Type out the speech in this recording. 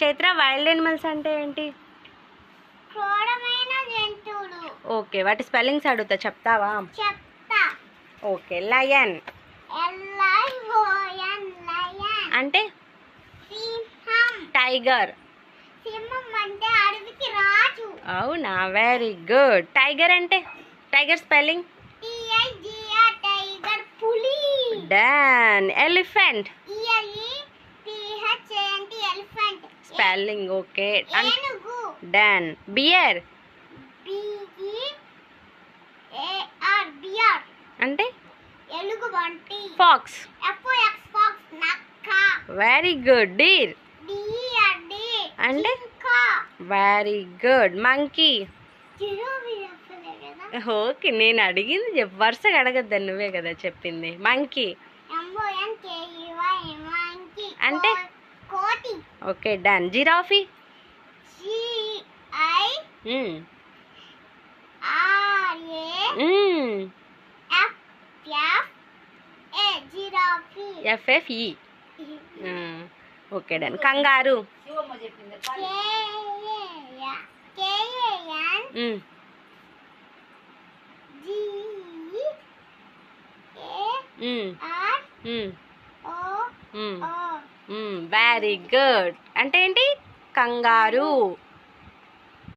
Chaitra, wild animals అంటే ఏంటి? క్రూరమైన జంతువులు. ఓకే, వాటి స్పెల్లింగ్స్ అడుగుతా, చెప్తావా? చెప్తా. ఓకే, లయన్ LION లయన్ అంటే? సింహం. టైగర్. సింహం అంటే అడవికి రాజు. అవునా, వెరీ గుడ్. టైగర్ అంటే? Tiger spelling? TIGR టైగర్ పులి. Done. Elephant? ELEPHANT elephant. Spelling okay. ఏనుగు. డన్. బియర్? BEAR బియర్ అంటే? ఎలుగుబంటి. ఫాక్స్? FOX ఫాక్స్ నక్క. Very good. Deer? DER deer అంటే? జింక. Very good. మంకీ? జిరాఫీ చెప్పలే కదా. ఓకే, నేను అడిగింది చెప్పు, వరుసగా అడగద్దని నువ్వే కదా చెప్పింది. మంకీ? MONKEY monkey. అంటే? కోతి. Okay, done. Giraffe? GIRAFFA giraffe. FFE. Okay, done. కంగారు? KANGAROO. Very good. అంటే ఏంటి? కంగారు.